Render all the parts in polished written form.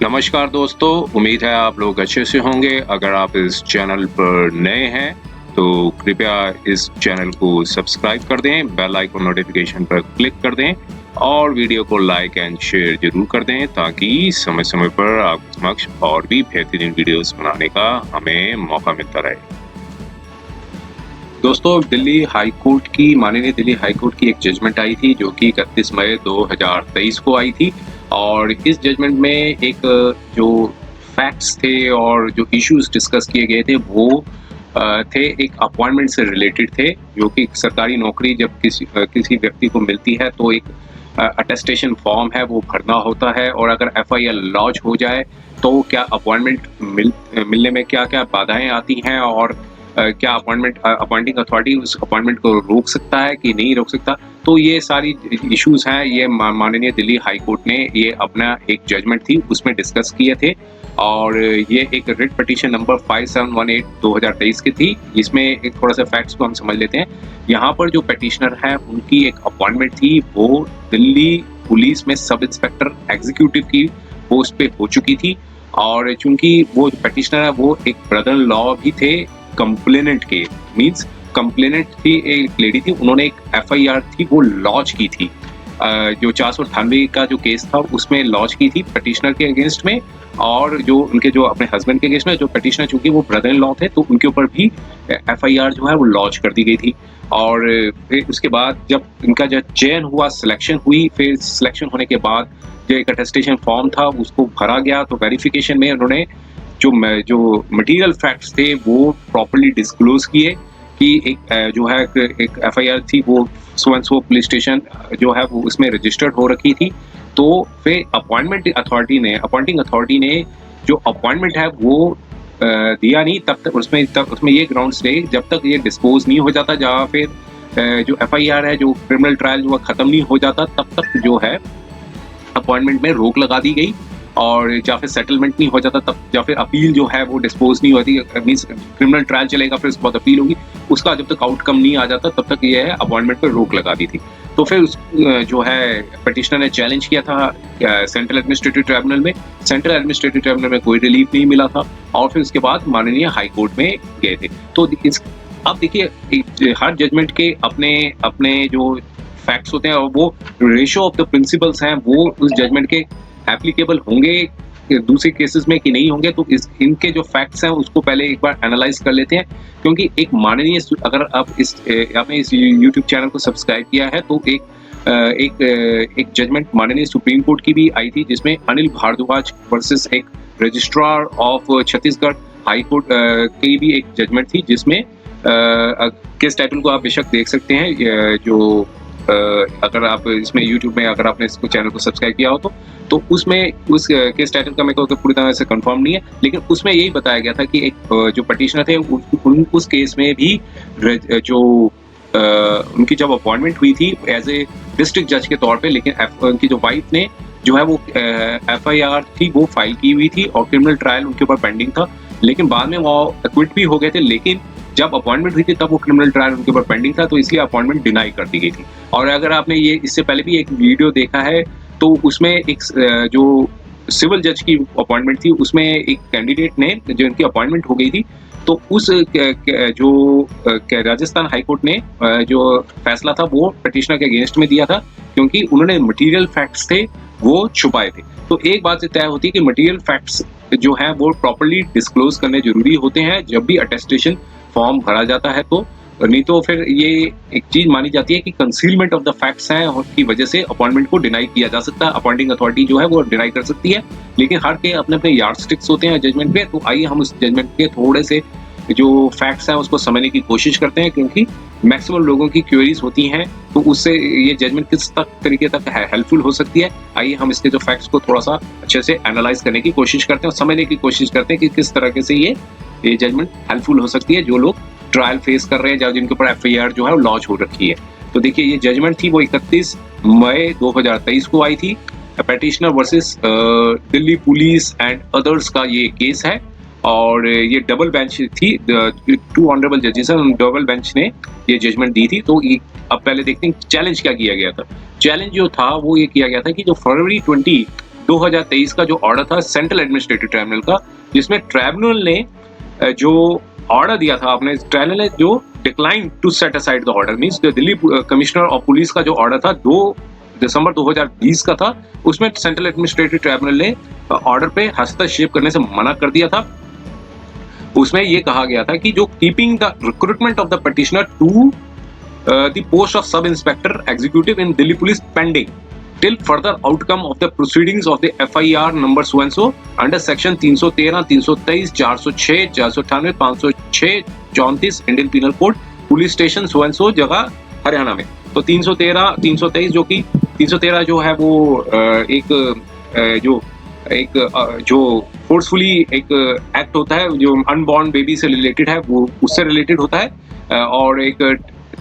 नमस्कार दोस्तों, उम्मीद है आप लोग अच्छे से होंगे। अगर आप इस चैनल पर नए हैं तो कृपया इस चैनल को सब्सक्राइब कर दें, बेल आइकन नोटिफिकेशन पर क्लिक कर दें और वीडियो को लाइक एंड शेयर जरूर कर दें ताकि समय समय पर आपके समक्ष और भी बेहतरीन वीडियोस बनाने का हमें मौका मिलता रहे। दोस्तों, माननीय दिल्ली हाई कोर्ट की एक जजमेंट आई थी जो कि 31 मई 2023 को आई थी और इस जजमेंट में एक जो फैक्ट्स थे और जो इश्यूज डिस्कस किए गए थे वो थे एक अपॉइंटमेंट से रिलेटेड थे, जो कि सरकारी नौकरी जब किसी व्यक्ति को मिलती है तो एक अटेस्टेशन फॉर्म है वो भरना होता है और अगर एफआईआर लॉन्च हो जाए तो क्या अपॉइंटमेंट मिलने में क्या क्या बाधाएं आती हैं और क्या अपॉइंटिंग अथॉरिटी उस अपॉइंटमेंट को रोक सकता है कि नहीं रोक सकता। तो ये सारी इश्यूज हैं, ये माननीय दिल्ली हाई कोर्ट ने ये अपना एक जजमेंट थी उसमें डिस्कस किए थे और ये एक रिट पिटीशन नंबर 5718/2023 की थी। इसमें एक थोड़ा सा फैक्ट्स को हम समझ लेते हैं। यहाँ पर जो पिटिशनर है उनकी एक अपॉइंटमेंट थी, वो दिल्ली पुलिस में सब इंस्पेक्टर एग्जीक्यूटिव की पोस्ट पे हो चुकी थी और चूंकि वो पिटिशनर है वो एक ब्रदर इन लॉ भी थे कंप्लेनेंट के, मींस कंप्लेनेंट थी एक लेडी थी, उन्होंने एक एफआईआर थी वो लॉन्च की थी जो 498 का जो केस था उसमें लॉन्च की थी पिटिशनर के अगेंस्ट में और जो उनके जो अपने हस्बैंड के अगेंस्ट में जो पिटिशनर चूंकि वो ब्रदर इन लॉ थे तो उनके ऊपर भी एफआईआर जो है वो लॉन्च कर दी गई थी। और फिर उसके बाद जब इनका जो चयन हुआ, सिलेक्शन हुई, फिर सिलेक्शन होने के बाद जो एक अटेस्टेशन फॉर्म था उसको भरा गया तो वेरिफिकेशन में उन्होंने जो मटेरियल फैक्ट्स थे वो प्रॉपर्ली डिस्क्लोज किए कि एक जो है एक एफआईआर थी वो सो पुलिस स्टेशन जो है वो उसमें रजिस्टर्ड हो रखी थी। तो फिर अपॉइंटिंग अथॉरिटी ने जो अपॉइंटमेंट है वो दिया नहीं तब तक उसमें ये ग्राउंड्स थे जब तक ये डिस्पोज नहीं हो जाता, जहाँ फिर जो एफआईआर है जो क्रिमिनल ट्रायल जो खत्म नहीं हो जाता तब तक जो है अपॉइंटमेंट में रोक लगा दी गई और या फिर सेटलमेंट नहीं हो जाता तब या फिर अपील जो है वो डिस्पोज नहीं होती, मींस क्रिमिनल ट्रायल चलेगा फिर उसके बाद अपील होगी, उसका जब तक आउटकम नहीं आ जाता तब तक ये है अपॉइंटमेंट पर रोक लगा दी थी। तो फिर जो है पिटिशनर ने चैलेंज किया था सेंट्रल एडमिनिस्ट्रेटिव ट्रिब्यूनल में, सेंट्रल एडमिनिस्ट्रेटिव ट्रिब्यूनल में कोई रिलीफ नहीं मिला था और फिर उसके बाद माननीय हाई कोर्ट में गए थे। तो अब देखिए हर जजमेंट के अपने अपने जो फैक्ट्स होते हैं और वो रेशियो ऑफ द प्रिंसिपल्स हैं वो उस जजमेंट के एप्लीकेबल होंगे दूसरे केसेस में कि नहीं होंगे। तो इनके जो फैक्ट्स हैं उसको पहले एक बार एनालाइज कर लेते हैं, क्योंकि एक माननीय अगर आपने इस यूट्यूब चैनल को सब्सक्राइब किया है तो एक जजमेंट माननीय सुप्रीम कोर्ट की भी आई थी जिसमें अनिल भारद्वाज वर्सेस एक registrar of Chhattisgarh high court की भी एक जजमेंट थी जिसमें केस टाइटल को आप बेशक देख सकते हैं जो अगर आप इसमें YouTube में अगर आपने इसको चैनल को सब्सक्राइब किया हो तो उसमें उस केस टाइटल का मेरे को पूरी तरह से कंफर्म नहीं है, लेकिन उसमें यही बताया गया था कि एक जो पिटिशनर थे उस केस में भी जो उनकी जब अपॉइंटमेंट हुई थी एज ए डिस्ट्रिक्ट जज के तौर पे, लेकिन उनकी जो वाइफ ने जो है वो एफआईआर थी वो फाइल की हुई थी और क्रिमिनल ट्रायल उनके ऊपर पेंडिंग था, लेकिन बाद में वो एक्विट भी हो गए थे। लेकिन जब अपॉइंटमेंट हुई थी तब वो क्रिमिनल ट्रायल उनके ऊपर पेंडिंग था तो इसलिए अपॉइंटमेंट डिनाई कर दी गई थी। और अगर आपने ये इससे पहले भी एक वीडियो देखा है तो उसमें एक जो सिविल जज की अपॉइंटमेंट थी उसमें एक कैंडिडेट ने जो उनकी अपॉइंटमेंट हो गई थी तो उस जो राजस्थान हाईकोर्ट ने जो फैसला था वो पिटिशनर के अगेंस्ट में दिया था क्योंकि उन्होंने मटेरियल फैक्ट्स थे वो छुपाए थे। तो एक बात से तय होती है कि मटेरियल फैक्ट्स जो है वो प्रॉपर्ली डिस्क्लोज करने जरूरी होते हैं जब भी अटेस्टेशन फॉर्म भरा जाता है, तो नहीं तो फिर ये एक चीज मानी जाती है कि कंसीलमेंट ऑफ द फैक्ट्स है और की वजह से अपॉइंटमेंट को डिनाई किया जा सकता है, अपॉइंटिंग अथॉरिटी जो है वो डिनाई कर सकती है। लेकिन हर के अपने अपने यार्डस्टिक्स होते हैं जजमेंट पे, तो आइए हम उस जजमेंट के थोड़े से जो फैक्ट्स हैं उसको समझने की कोशिश करते हैं, क्योंकि मैक्सिमम लोगों की क्वेरीज होती हैं तो उससे ये जजमेंट किस तरीके तक हेल्पफुल हो सकती है। आइए हम इसके जो फैक्ट्स को थोड़ा सा अच्छे से एनालाइज करने की कोशिश करते हैं और समझने की कोशिश करते हैं कि किस तरह से ये जजमेंट हेल्पफुल हो सकती है जो लोग ट्रायल फेस कर रहे हैं जिनके ऊपर एफआईआर जो है वो लॉन्च हो रखी है। तो देखिए ये जजमेंट थी वो 31 मई 2023 को आई थी। Petitioner versus Delhi police and others का ये केस है और ये डबल बेंच थी, 2 ऑनरेबल जजेस हैं, डबल बेंच ने ये जजमेंट दी थी। तो अब पहले देखते हैं चैलेंज क्या किया गया था। चैलेंज जो था वो ये किया गया था कि जो फरवरी 20 2023 का जो ऑर्डर था सेंट्रल एडमिनिस्ट्रेटिव ट्राइब्यूनल का, जिसमें ट्राइब्यूनल ने जो ऑर्डर दिया था, आपने ट्राइब्यूनल ने जो decline to set aside the order, means Delhi commissioner of police का जो ऑर्डर था 2 दिसंबर 2020 का था, उसमें सेंट्रल एडमिनिस्ट्रेटिव ट्राइब्यूनल ने ऑर्डर पे हस्तक्षेप करने से मना कर दिया था। उसमें ये कहा गया था कि जो keeping the recruitment of the petitioner to the post of sub inspector executive in Delhi police pending till further outcome of the proceedings of the FIR number so and so under section 313, 323, 406, 498, 506, 34 Indian penal code, police station so and so जगह हरियाणा में। तो 313, 323 जो कि 313 जो है वो जो forcefully एक एक्ट होता है जो अनबॉर्न बेबी से रिलेटेड है, वो उससे रिलेटेड होता है, और एक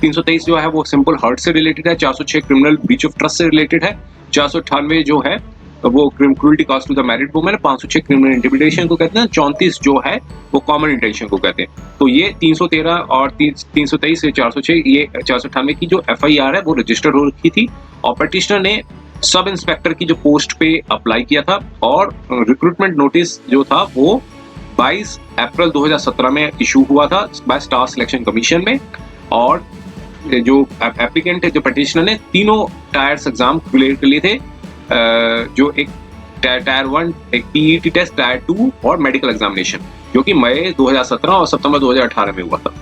323 जो है वो सिंपल हर्ट से रिलेटेड है, 406 क्रिमिनल ब्रीच ऑफ ट्रस्ट से रिलेटेड है, 498 जो है वो cruelty caused to the married women, 506 criminal intimidation को कहते हैं, 34 जो है वो कॉमन इंटेंशन को कहते हैं। तो ये 313 और 323 से 406, ये 498 की जो FIR है वो रजिस्टर्ड हो रखी थी, और पिटिशनर ने सब इंस्पेक्टर की जो पोस्ट पे अप्लाई किया था, और रिक्रूटमेंट नोटिस जो था वो 22 अप्रैल 2017 में इशू हुआ था बाय स्टाफ सिलेक्शन कमीशन में। और जो एप्लीकेंट है, जो पिटिशनर ने तीनों टायर्स एग्जाम क्लियर कर लिए थे, जो एक टायर 1, एक PET टेस्ट, टायर 2 और मेडिकल एग्जामिनेशन, जो कि मई 2017 और सितंबर 2018 में हुआ था।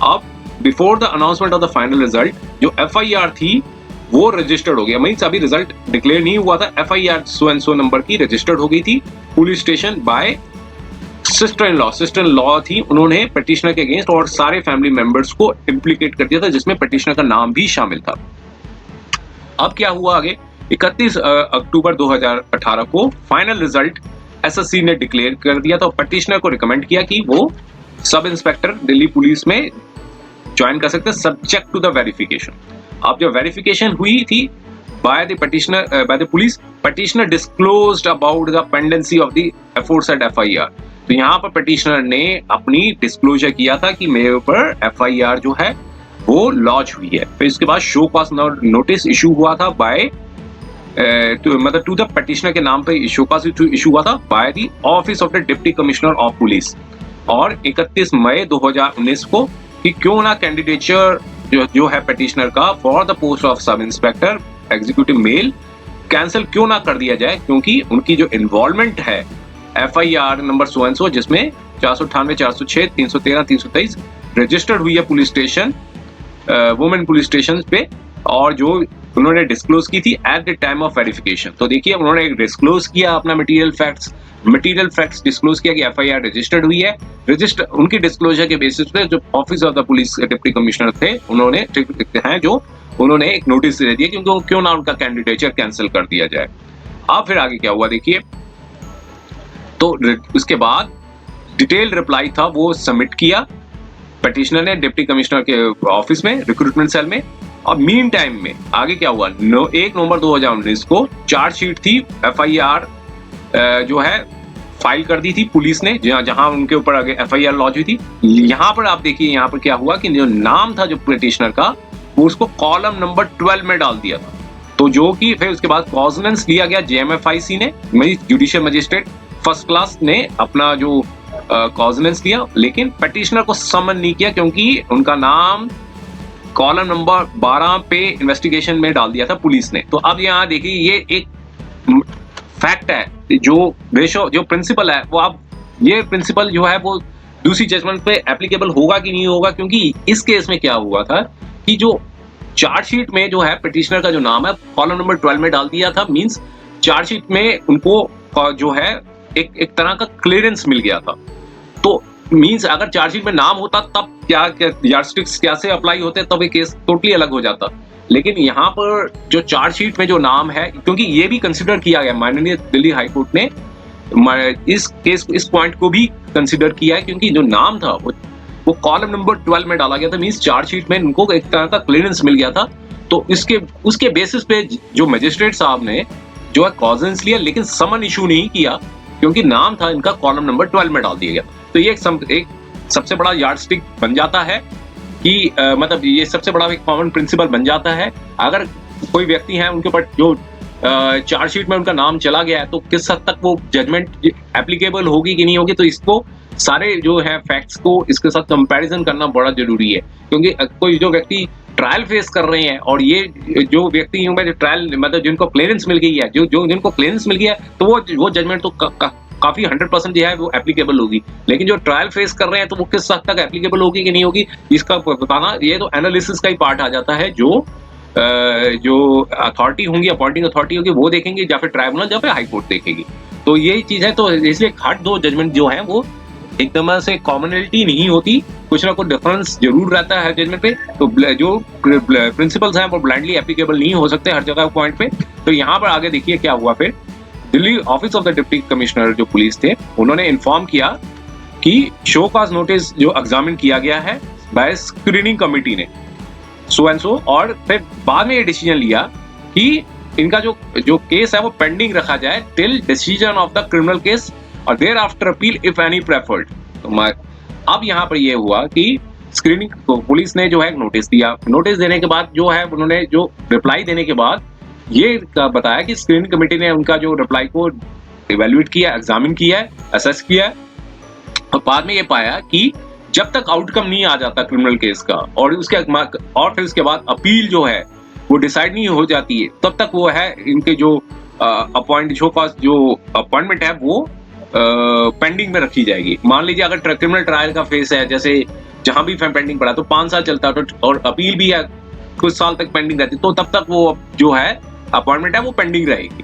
अब before the announcement of the final result जो FIR थी वो रजिस्टर्ड हो गया, मींस अभी रिजल्ट डिक्लेयर नहीं हुआ था, FIR so and so number की रजिस्टर्ड हो गई थी police station by sister in law थी, उन्होंने पिटिशनर के अगेंस्ट और सारे फैमिली मेंबर्स को इम्प्लीकेट कर दिया था, जिसमें पिटिशनर का नाम भी शामिल था। अब क्या हुआ आगे, 31 अक्टूबर 2018 को फाइनल रिजल्ट SSC ने डिक्लेयर कर दिया था, और पिटिशनर को रिकमेंड किया कि वो सब इंस्पेक्टर दिल्ली पुलिस में ज्वाइन कर सकते हैं सब्जेक्ट टू द वेरिफिकेशन। अब जब वेरिफिकेशन हुई थी by the police, petitioner disclosed about the pendency of the aforesaid FIR। तो यहाँ पर पिटिशनर ने अपनी डिस्क्लोजर किया था कि मेरे ऊपर FIR जो है वो लॉन्च हुई है। फिर इसके बाद शो कॉज नोटिस इशू हुआ था बाय मतलब टू द पिटिशनर के नाम पे शो कॉज इशू हुआ था by the office of the deputy commissioner of police, और 31 मई 2019 को कि क्यों ना कैंडिडेचर जो है पिटिशनर का for the post of sub inspector executive mail cancel क्यों ना कर दिया जाए, क्योंकि उनकी जो इन्वॉल्वमेंट है FIR नंबर सो एंड सो, जिसमें 498, 406, 313, 323 रजिस्टर्ड हुई है police station, women police station पे, और जो उन्होंने डिस्क्लोज की थी at the time of verification. तो देखिए उन्होंने डिस्क्लोज किया अपना मटेरियल फैक्ट्स डिस्क्लोज किया कि FIR रजिस्टर्ड हुई है, उनकी डिस्क्लोजर के बेसिस पे जो office of the police deputy commissioner थे उन्होंने एक नोटिस दे दिया क्योंकि क्यों ना उनका कैंडिडेचर कैंसिल कर दिया जाए। अब फिर आगे क्या हुआ देखिए, तो उसके बाद डिटेल रिप्लाई था वो सबमिट किया पिटिशनर ने डिप्टी कमिश्नर के ऑफिस में रिक्रूटमेंट सेल में। और मीन टाइम में आगे क्या हुआ, 1 नवंबर 2019 को चार्जशीट थी FIR जो है फाइल कर दी थी पुलिस ने, जहां उनके ऊपर आगे FIR लॉन्च हुई थी। यहाँ पर आप देखिए, यहाँ पर क्या हुआ कि जो नाम था जो पिटिशनर का वो उसको कॉलम नंबर 12 में डाल दिया था। तो जो कि फिर उसके बाद कॉग्निजेंस लिया गया JMFIC ने, जुडिशियल मजिस्ट्रेट फर्स्ट क्लास ने अपना जो कॉग्निजेंस लिया, लेकिन पिटिशनर को समन नहीं किया क्योंकि उनका नाम कॉलम नंबर 12 पे इन्वेस्टिगेशन में डाल दिया था पुलिस ने। तो अब यहाँ देखिए ये एक फैक्ट है, जो प्रिंसिपल है वो, अब ये प्रिंसिपल जो है वो दूसरी जजमेंट पे एप्लीकेबल होगा कि नहीं होगा, क्योंकि इस केस में क्या हुआ था कि जो चार्जशीट में जो है पिटिशनर का जो नाम है कॉलम नंबर 12 में डाल दिया था, मींस चार्जशीट में उनको जो है एक तरह का क्लियरेंस मिल गया था। तो मींस अगर चार्जशीट में नाम होता तब क्या यार्डस्टिक्स कैसे अप्लाई होते, तब ये केस टोटली अलग हो जाता। लेकिन यहाँ पर जो चार्जशीट में जो नाम है, क्योंकि ये भी कंसिडर किया गया, माननीय दिल्ली हाई कोर्ट ने इस पॉइंट को भी कंसिडर किया है, क्योंकि जो नाम था वो कॉलम नंबर 12 में डाला गया था, मींस चार्जशीट में उनको एक तरह का क्लियरेंस मिल गया था। तो उसके बेसिस पे जो मजिस्ट्रेट साहब ने जो है कॉग्निजेंस लिया, लेकिन समन इशू नहीं किया क्योंकि नाम था इनका कॉलम नंबर 12 में डाल दिया गया। तो ये एक सबसे बड़ा यार्डस्टिक बन जाता है कि मतलब ये सबसे बड़ा एक कॉमन प्रिंसिपल बन जाता है। अगर कोई व्यक्ति है उनके ऊपर जो चार्जशीट में उनका नाम चला गया है, तो किस हद तक वो जजमेंट एप्लीकेबल होगी कि नहीं होगी, तो इसको सारे जो है फैक्ट्स को इसके साथ कंपैरिजन करना बड़ा जरूरी है। क्योंकि कोई जो व्यक्ति ट्रायल फेस कर रहे हैं और ये जो व्यक्ति जो ट्रायल मतलब जिनको क्लियरेंस मिल गई है, जो जिनको क्लियरेंस मिल गया है, तो वो जजमेंट तो काफी 100% जो है वो एप्लीकेबल होगी। लेकिन जो ट्रायल फेस कर रहे हैं तो वो किस हद तक एप्लीकेबल होगी कि नहीं होगी, इसका बताना ये तो एनालिसिस का ही पार्ट आ जाता है, जो अथॉरिटी होंगी, अपॉइंटिंग अथॉरिटी होगी, वो देखेंगे, या फिर ट्राइब्यूनल या फिर हाई कोर्ट देखेगी। तो यही चीज है, तो इसलिए हर दो जजमेंट जो है वो एकदम से कॉमनलिटी नहीं होती, कुछ ना कुछ डिफरेंस जरूर रहता है हर जजमेंट पे। तो जो प्रिंसिपल्स हैं वो ब्लाइंडली एप्लीकेबल नहीं हो सकते हर जगह पॉइंट पे। तो यहाँ पर आगे देखिए क्या हुआ फिर। Delhi office of the deputy commissioner जो पुलिस थे, उन्होंने इन्फॉर्म किया कि शो कॉज नोटिस जो एग्जामिन किया गया है बाय स्क्रीनिंग कमिटी ने सो एंड सो, और फिर बाद में ये डिसीजन लिया कि इनका जो केस है वो पेंडिंग रखा जाए till decision of the criminal case और thereafter appeal if any preferred. तो अब यहाँ पर ये हुआ कि स्क्रीनिंग पुलिस ने जो है नोटिस दिया, नोटिस देने के बाद जो है उन्होंने जो रिप्लाई देने के बाद ये बताया कि स्क्रीनिंग कमेटी ने उनका जो रिप्लाई को इवेल्युएट किया, एग्जामिन किया, असेस किया, और बाद में ये पाया कि जब तक आउटकम नहीं आ जाता क्रिमिनल केस का और फिर उसके बाद अपील जो है वो डिसाइड नहीं हो जाती है, तब तक वो है इनके जो अपॉइंटमेंट है वो पेंडिंग में रखी जाएगी। मान लीजिए अगर क्रिमिनल ट्रायल का फेस है, जैसे जहां भी पेंडिंग पड़ा तो 5 साल चलता है, और अपील भी है कुछ साल तक पेंडिंग रहती, तो तब तक वो जो है अपॉइंटमेंट है वो पेंडिंग रहेगी।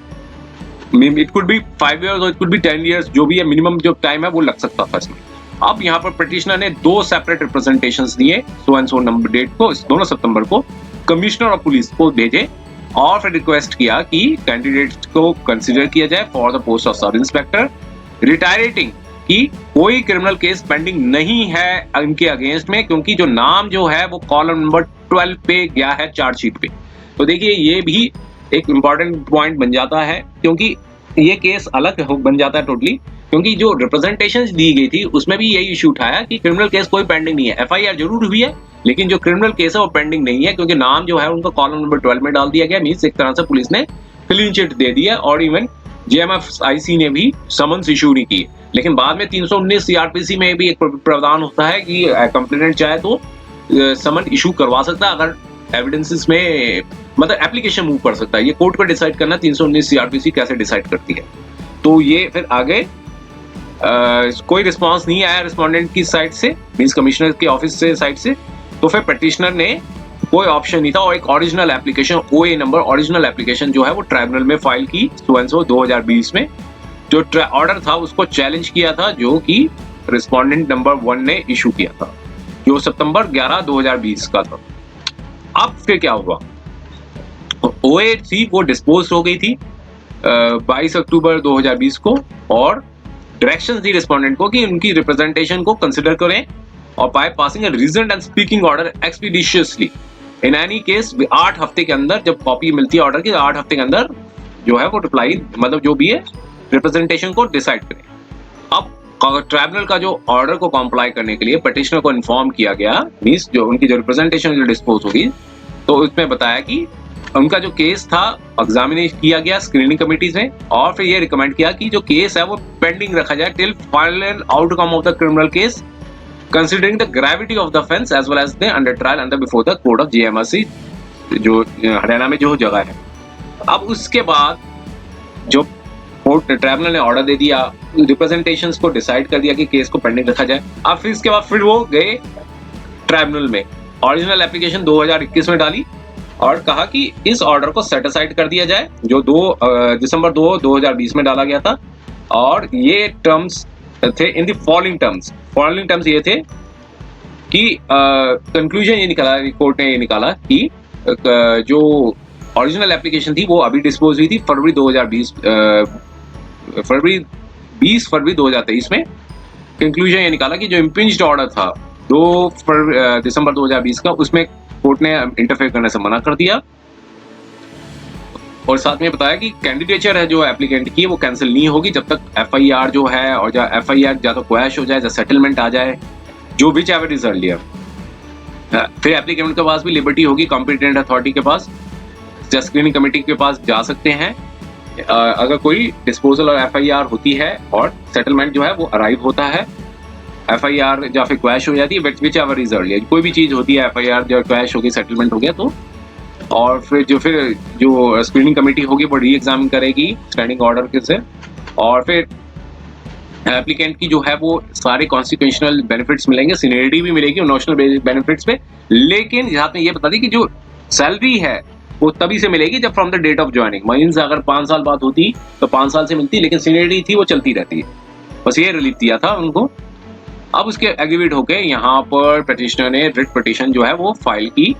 इट कुड बी 5 years और इट कुड बी 10 years, जो भी है मिनिमम जो टाइम है वो लग सकता था इसमें। अब यहाँ पर पिटिशनर ने 2 सेपरेट रिप्रेजेंटेशंस दिए so and so number date को, 2 सितंबर को कमिश्नर ऑफ पुलिस को भेजे और फिर रिक्वेस्ट किया कि कैंडिडेट को कंसीडर किया जाए for the post of sub inspector, reiterating कि कोई क्रिमिनल केस पेंडिंग नहीं है इनके अगेंस्ट में, क्योंकि जो नाम जो है वो कॉलम नंबर 12 पे गया है चार्जशीट पे। तो देखिए ये भी एक इंपॉर्टेंट पॉइंट बन जाता है, क्योंकि ये केस अलग बन जाता है टोटली, क्योंकि जो रिप्रेजेंटेशंस दी गई थी उसमें भी यही इशू उठाया कि क्रिमिनल केस कोई पेंडिंग नहीं है, एफआईआर जरूर हुई है लेकिन जो क्रिमिनल केस है वो पेंडिंग नहीं है, क्योंकि नाम जो है उनका कॉलम नंबर 12 में डाल दिया गया। मींस एक तरह से पुलिस ने क्लीन चिट दे दिया और इवन जेएमएफआईसी ने भी समन्स इशू नहीं की। लेकिन बाद में 319 सीआरपीसी में भी एक प्रावधान होता है कि कंप्लेनेंट चाहे तो समन इशू करवा सकता है अगर एविडेंसेस में मतलब एप्लीकेशन मूव कर सकता है। ये कोर्ट को डिसाइड करना 319 सीआरपीसी कैसे डिसाइड करती है। तो ये फिर आगे कोई रिस्पांस नहीं आया रिस्पोंडेंट की साइड से, मींस कमिश्नर के ऑफिस से साइड से। तो फिर पिटिशनर ने कोई ऑप्शन नहीं था और एक ओरिजिनल एप्लीकेशन ओए नंबर ओरिजिनल एप्लीकेशन जो है वो ट्राइब्यूनल में फाइल की 2020 में। जो ऑर्डर था उसको चैलेंज किया था, जो कि रिस्पोंडेंट नंबर 1 ने इशू किया था, जो सितंबर 11, 2020 का था। अब फिर क्या हुआ, ओए थी वो डिस्पोज हो गई थी 22 अक्टूबर 2020 को, और डायरेक्शंस दी रिस्पोंडेंट को कि उनकी रिप्रेजेंटेशन को कंसिडर करें और by passing a reasoned and speaking order expeditiously in any case 8 हफ्ते के अंदर, जब कॉपी मिलती है ऑर्डर की 8 हफ्ते के अंदर जो है वो रिप्लाई मतलब जो भी है रिप्रेजेंटेशन को डिसाइड करें। अब ट्राइब्यूनल का जो ऑर्डर को कॉम्प्लाई करने के लिए पिटिशनर को इन्फॉर्म किया गया, मींस जो उनकी जो रिप्रेजेंटेशन जो डिस्पोज होगी, तो उसमें बताया कि उनका जो केस था एग्जामिन किया गया स्क्रीनिंग कमेटी से, और फिर ये रिकमेंड किया कि जो केस है वो पेंडिंग रखा जाए till final outcome of the criminal case considering the gravity of the offence as well as the under trial under before the court of JMRC, जो हरियाणा में जो जगह है। अब उसके बाद जो कोर्ट ट्राइब्यूनल ने ऑर्डर दे दिया, रिप्रेजेंटेशंस को डिसाइड कर दिया कि केस को पेंडिंग रखा जाए। अब फिर इसके बाद फिर वो गए ट्राइब्यूनल में, ओरिजिनल एप्लीकेशन 2021 में डाली और कहा कि इस ऑर्डर को सेट असाइड कर दिया जाए, जो दिसंबर 2, 2020 में डाला गया था। और ये टर्म्स थे इन द फॉलोइंग टर्म्स ये थे कि कंक्लूजन ये निकाला, कोर्ट ने ये निकाला कि जो ओरिजिनल एप्लीकेशन थी वो अभी डिस्पोज हुई थी फरवरी 20 फरवरी 2023 में। कंक्लूजन ये निकाला कि जो इम्पिंज्ड ऑर्डर था 2 दिसंबर 2020 का, उसमें कोर्ट ने इंटरफेयर करने से मना कर दिया, और साथ में बताया कि कैंडिडेचर है जो एप्लीकेंट की वो कैंसिल नहीं होगी जब तक एफआईआर जो है और एफआईआर या तो क्वैश हो जाए या सेटलमेंट आ जाए, जो विच एवर इज अर्लियर। फिर एप्लीकेंट के पास भी लिबर्टी होगी कॉम्पिटेंट अथॉरिटी के पास स्क्रीनिंग कमेटी के पास जा सकते हैं अगर कोई डिस्पोजल और एफआईआर होती है और सेटलमेंट जो है वो अराइव होता है। एफआईआर या फिर क्वैश हो जाती है, विच एवर इज अर्ली, कोई भी चीज होती है, एफआईआर जो क्वैश हो गई, सेटलमेंट हो गया तो, और फिर जो स्क्रीनिंग कमेटी होगी वो री एग्जामिन करेगी स्टैंडिंग ऑर्डर के से, और फिर एप्लीकेंट की जो है वो सारे कॉन्स्टिट्यूशनल बेनिफिट्स मिलेंगे, सीनियरिटी भी मिलेगी और नोशनल बेनिफिट्स पे। लेकिन यहाँ पे ये बता दी कि जो सैलरी है वो तभी से मिलेगी जब from the date of joining, means अगर 5 साल बाद होती तो 5 साल से मिलती, लेकिन सीनियरिटी थी वो चलती रहती है। बस ये रिलीफ दिया था उनको। अब उसके एग्रीवेट होके यहाँ पर पिटिशनर ने रिट पिटीशन जो है वो फाइल की,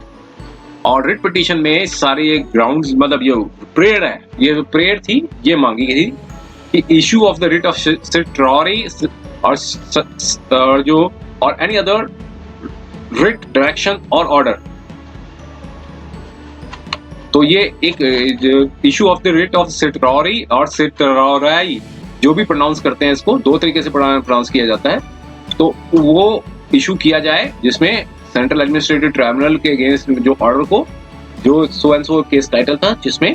और रिट पिटीशन में सारे ग्राउंड्स, मतलब ये प्रेयर है, ये प्रेयर थी, ये मांगी गई थी कि issue of the writ of certiorari और एनी अदर रिट डायरेक्शन और ऑर्डर। तो ये एक issue of the writ of certiorari और सर्टिटरी, जो भी प्रोनाउंस करते हैं इसको, दो तरीके से प्रोनाउंस किया जाता है, तो वो इशू किया जाए जिसमें सेंट्रल एडमिनिस्ट्रेटिव ट्राइब्यूनल के अगेंस्ट जो ऑर्डर को, जो सो एंड सो केस टाइटल था, जिसमें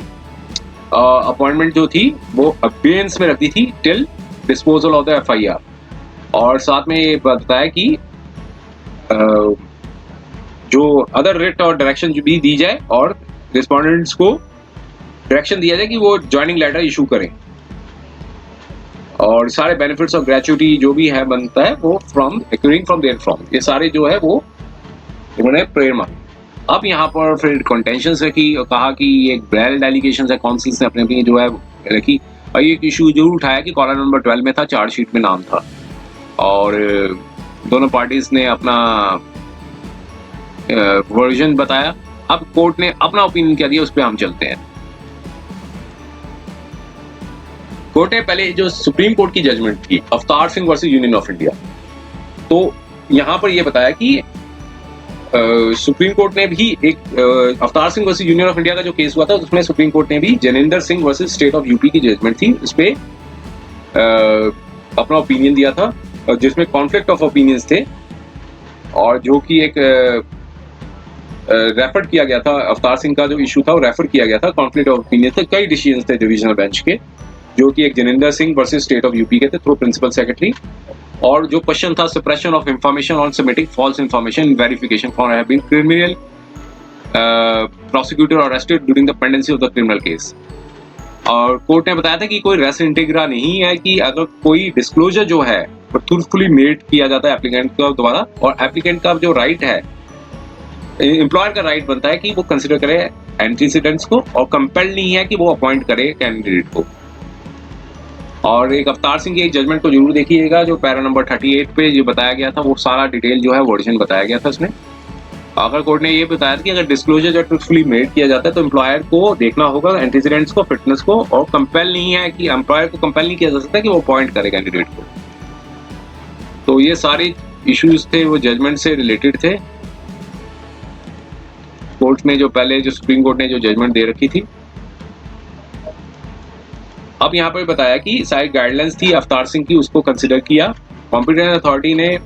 अपॉइंटमेंट जो थी वो अबेयंस में रख दी थी till disposal of the FIR. और साथ में ये बताया कि जो अदर रिट और डायरेक्शन भी दी जाए और रिस्पोंडेंट्स को डायरेक्शन दिया जाए कि वो ज्वाइनिंग लेटर इशू करें, और सारे बेनिफिट्स और ग्रेचुइटी जो भी है बनता है वो एक्यूरिंग फ्रॉम देयर फ्रॉम, ये सारे जो है वो उन्होंने प्रेयर मांगी। अब यहाँ पर फिर कंटेंशंस रखी और कहा कि ये ब्रेल्ड एलिगेशंस है, काउंसिल ने अपने अपनी जो है रखी, और ये इशू जरूर उठाया कि कॉलम नंबर 12 में था, चार्जशीट में नाम था, और दोनों पार्टीज ने अपना वर्जन बताया। अब कोर्ट ने अपना ओपिनियन क्या दिया, उस पर हम चलते हैं। कोर्ट ने पहले जो सुप्रीम कोर्ट की जजमेंट थी Avtar Singh versus union of India, तो यहाँ पर यह बताया कि सुप्रीम कोर्ट ने भी एक Avtar Singh versus union of India का जो केस हुआ था उसमें सुप्रीम कोर्ट ने भी Janendra Singh versus state of UP की जजमेंट थी, उस पे अपना ओपिनियन दिया था, जिसमें कॉन्फ्लिक्ट ऑफ ओपिनियंस थे, और जो कि एक रेफर किया गया था, अवतार सिंह का जो इशू था वो रेफर किया गया था, कॉन्फ्लिक्ट ऑफ ओपिनियन थे, कई डिसीजन थे डिविजनल बेंच के, जो कि एक Janendra Singh versus state of UP के थे थ्रू प्रिंसिपल सेक्रेटरी। और जो क्वेश्चन था suppression of information on submitting false information verification for have been criminal prosecutor arrested during the pendency of the criminal case. और कोर्ट ने बताया था कि कोई रेस इंटीग्रा नहीं है कि अगर कोई डिस्क्लोजर जो है वो ट्रूथफुली मेड किया जाता है एप्लीकेंट के द्वारा, और एप्लीकेंट का जो राइट है, एम्प्लॉयर का राइट बनता है कि वो कंसिडर करे एंटीसीडेंट्स को, और कंपेल्ड नहीं है कि वो अपॉइंट करे कैंडिडेट को। और एक अवतार सिंह की एक जजमेंट को जरूर देखिएगा, जो पैरा नंबर 38 पे जो बताया गया था वो सारा डिटेल जो है वर्जन बताया गया था उसमें। अगर कोर्ट ने ये बताया था कि अगर डिस्क्लोजर जो ट्रूथफुली मेड किया जाता है तो एम्प्लॉयर को देखना होगा एंटीसीडेंट्स को, फिटनेस को, और कंपेल नहीं है कि एम्प्लॉयर को कंपेल नहीं किया जा सकता कि वो अपॉइंट करे कैंडिडेट को। तो ये सारे इश्यूज थे वो जजमेंट से रिलेटेड थे, कोर्ट ने जो पहले जो सुप्रीम कोर्ट ने जो जजमेंट दे रखी थी। अब यहाँ पर बताया कि सारी गाइडलाइंस थी अवतार सिंह की, उसको कंसिडर किया। कॉम्पिटेंट अथॉरिटी ने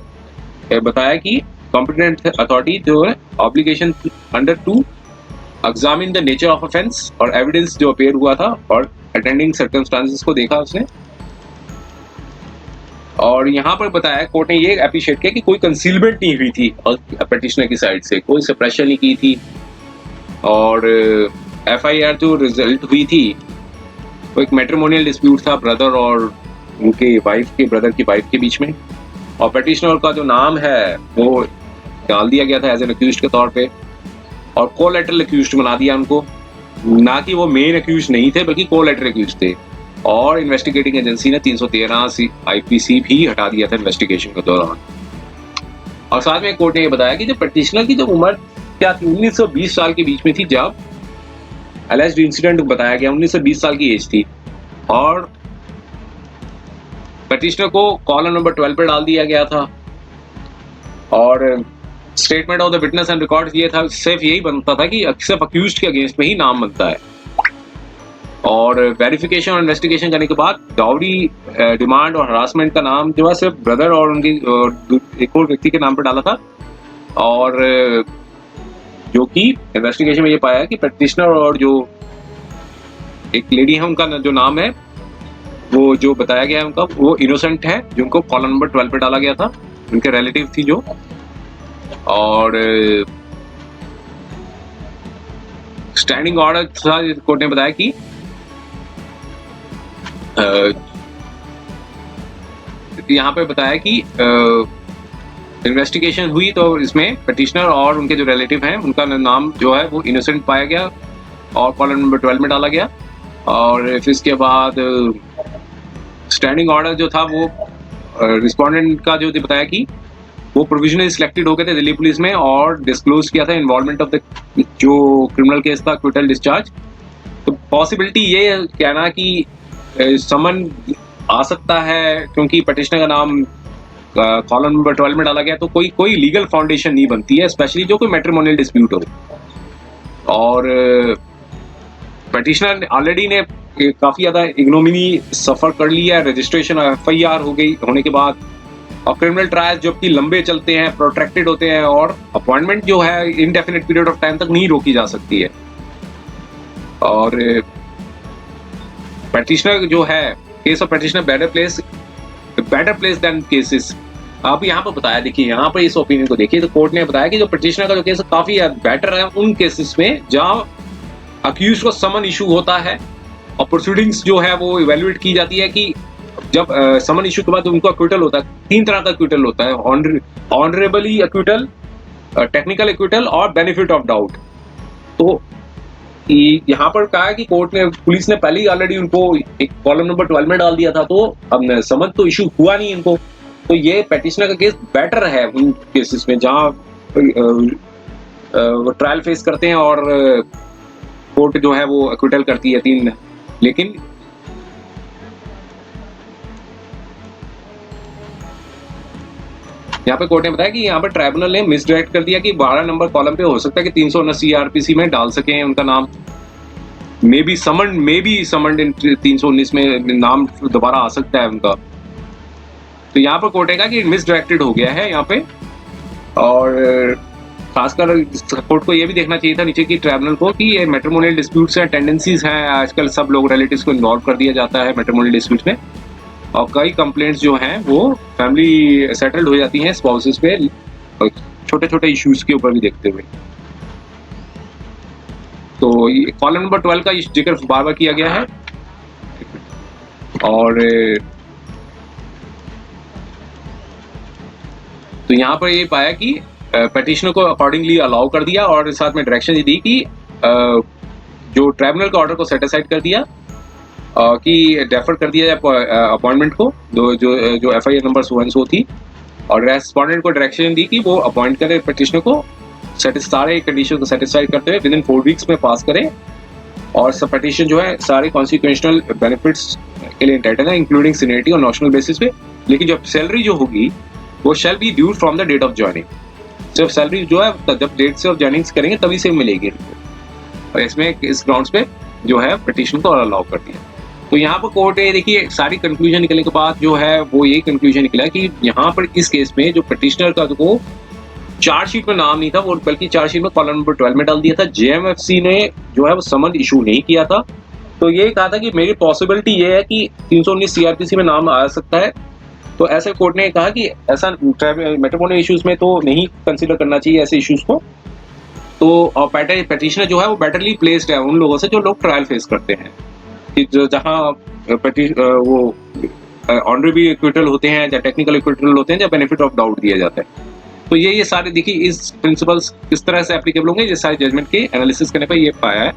बताया कि कॉम्पिटेंट अथॉरिटी जो है obligation under to examine the nature of offence और एविडेंस जो अपेयर हुआ था और अटेंडिंग सर्कमस्टांसेस को देखा उसने। और यहाँ पर बताया कोर्ट ने ये एप्रिशिएट किया कि कोई कंसीलमेंट नहीं हुई थी पिटिशनर की साइड से, कोई सप्रेशन नहीं की थी, और एफआईआर जो रिजल्ट हुई थी वो एक मैट्रिमोनियल डिस्प्यूट था ब्रदर और उनके वाइफ के, ब्रदर की वाइफ के बीच में, और पिटिशनर का जो नाम है वो डाल दिया गया था एज एन अक्यूज्ड के तौर पे, और कोलैटरल अक्यूज्ड बना दिया उनको, ना कि वो मेन अक्यूज्ड नहीं थे बल्कि कोलैटरल अक्यूज्ड थे। और इन्वेस्टिगेटिंग एजेंसी ने 313 आईपीसी भी हटा दिया था इन्वेस्टिगेशन के दौरान। और साथ में कोर्ट ने ये बताया कि जो पिटिशनर की जो उम्र क्या थी 19 से 20 साल के बीच में थी, जब एलिज्ड इंसिडेंट बताया गया 19 से 20 साल की एज थी, और पिटिशनर को कॉलम नंबर 12 पे डाल दिया गया था, और statement of the witness and record ये था, सिर्फ यही बनता था कि सिर्फ अक्यूज्ड के अगेंस्ट में ही नाम बनता है, और वेरिफिकेशन और इन्वेस्टिगेशन करने के बाद डाउरी डिमांड और हरासमेंट का नाम जो है सिर्फ ब्रदर और उनकी एक और व्यक्ति के नाम पर डाला था, और जो कि इन्वेस्टिगेशन में ये पाया कि पिटिशनर और जो एक लेडी है, उनका जो नाम है वो जो बताया गया है उनका, वो इनोसेंट है, जिनको कॉलम नंबर 12 पे डाला गया था, उनके रिलेटिव थी जो। और स्टैंडिंग ऑर्डर था, कोर्ट ने बताया कि यहाँ पे बताया कि इन्वेस्टिगेशन हुई तो इसमें पिटिशनर और उनके जो रिलेटिव हैं उनका नाम जो है वो इनोसेंट पाया गया और कॉलम नंबर 12 में डाला गया। और फिर इसके बाद स्टैंडिंग ऑर्डर जो था वो रिस्पोंडेंट का जो बताया कि वो प्रोविजनली सिलेक्टेड हो गए थे दिल्ली पुलिस में और डिस्क्लोज किया था इन्वॉल्वमेंट ऑफ द जो क्रिमिनल केस था क्विटल डिस्चार्ज। तो पॉसिबिलिटी ये कहना कि समन आ सकता है क्योंकि पिटिशनर का नाम कॉलम नंबर 12 में डाला गया, तो कोई लीगल फाउंडेशन नहीं बनती है, स्पेशली जो कोई मैट्रिमोनियल डिस्प्यूट हो। और पिटिशनर ऑलरेडी ने काफी ज्यादा इग्नोमिनी सफर कर लिया, रजिस्ट्रेशन FIR हो गई होने के बाद, और क्रिमिनल ट्रायल्स जबकि लंबे चलते हैं, प्रोट्रैक्टेड होते हैं और अपॉइंटमेंट जो है इनडेफिनेट पीरियड ऑफ टाइम तक नहीं रोकी जा सकती है। और पिटिशनर जो है, case of petitioner better place than cases. आप यहाँ पर बताया, देखिए यहाँ पर इस ओपिनियन को देखिए, तो कोर्ट ने बताया कि जो पिटिशनर का जो केस काफी बेटर है उन केसेस में जहां अक्यूज को समन इशू होता है और प्रोसीडिंग्स जो है वो इवेल्युएट की जाती है कि जब समन इशू के बाद उनको अक्विटल होता है। 3 तरह का अक्विटल होता है, ऑनरेबली अक्विटल, टेक्निकल अक्विटल और बेनिफिट ऑफ डाउट। तो यहाँ पर कहा है कि कोर्ट ने, पुलिस ने पहले ही ऑलरेडी उनको एक कॉलम नंबर 12 में डाल दिया था, तो अब समन तो इशू हुआ नहीं इनको। तो ये पिटिशनर का केस बेटर है उन केसेस में जहां वो ट्रायल फेस करते हैं और कोर्ट जो है वो अक्विटल करती है 3। लेकिन यहाँ पे कोर्ट ने बताया कि यहाँ पर ट्राइब्यूनल ने मिसडायरेक्ट कर दिया कि 12 नंबर कॉलम पे हो सकता है कि 379 CRPC में डाल सके उनका नाम, मे बी समन्ड इन 319 में नाम दोबारा आ सकता है उनका। तो यहाँ पर कोर्ट ने कहा कि मिसडायरेक्टेड हो गया है यहाँ पे, और खासकर कोर्ट को ये भी देखना चाहिए था नीचे की ट्राइब्यूनल को कि ये मैट्रिमोनियल डिस्प्यूट्स हैं, टेंडेंसीज हैं, आजकल सब लोग रिलेटिव्स को इन्वॉल्व कर दिया जाता है मैट्रिमोनियल डिस्प्यूट्स में, और कई कंप्लेंट्स जो हैं वो फैमिली सेटल्ड हो जाती हैं स्पाउसेस पे, छोटे छोटे इश्यूज के ऊपर भी देखते हुए। तो कॉलम नंबर 12 का जिक्र बार बार किया गया है। और तो यहाँ पर ये पाया कि पिटिशनर को अकॉर्डिंगली अलाउ कर दिया और साथ में डायरेक्शन दी कि जो ट्राइब्यूनल का ऑर्डर को सेट असाइड कर दिया कि डेफर कर दिया जाए अपॉइंटमेंट को, जो FIR नंबर सो एंड सो थी, और रेस्पोंडेंट को डायरेक्शन दी कि वो अपॉइंट करे पिटिशनर को, सारे कंडीशन को सेटिस्फाई करते हुए विदिन 4 वीक्स में पास करे, और सब पिटिशन जो है सारे कॉन्सिक्वेंशनल बेनिफिट्स के लिए एंटाइटल है इंक्लूडिंग सीनियरिटी और नॉशनल बेसिस पे। लेकिन जब सैलरी जो होगी वो shall be due from the date of joining, जब सैलरी जो है जब डेट से ऑफ ज्वाइनिंग करेंगे तभी से मिलेगी। और इसमें इस ग्राउंड्स पे जो है पिटिशन को अलाउ कर दिया। तो यहाँ पर कोर्ट है, देखिए सारी कंक्लूजन निकलने के बाद जो है वो ये कंक्लूजन निकला कि यहाँ पर इस केस में जो पिटिशनर का जो चार्जशीट में नाम नहीं था, वो बल्कि चार्जशीट में कॉलम नंबर 12 में डाल दिया था। JMFC ने जो है वो समन इशू नहीं किया था। तो ये कहा था कि मेरी पॉसिबिलिटी ये है कि 319 CRPC में नाम आ सकता है। तो ऐसे कोर्ट ने कहा कि ऐसा मैट्रिमोनियल इश्यूज में तो नहीं कंसीडर करना चाहिए ऐसे इश्यूज को। तो पिटिशनर जो है वो बेटरली प्लेस्ड है उन लोगों से जो लोग ट्रायल फेस करते हैं, कि जहाँ वो ऑनरेबल एक्विटल होते हैं या टेक्निकल एक्विटल होते हैं या बेनिफिट ऑफ डाउट दिया जाता है। तो ये सारे देखिए इस प्रिंसिपल्स किस तरह से एप्लीकेबल होंगे, ये सारे जजमेंट के एनालिसिस करने पर ये पाया है।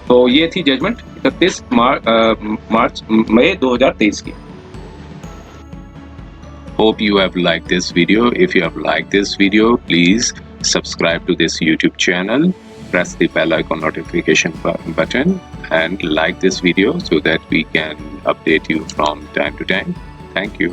तो ये थी जजमेंट 31 मई 2023 की। Hope you have liked this video. If you have liked this video, please subscribe to this YouTube channel, press the bell icon notification button and like this video so that we can update you from time to time. Thank you.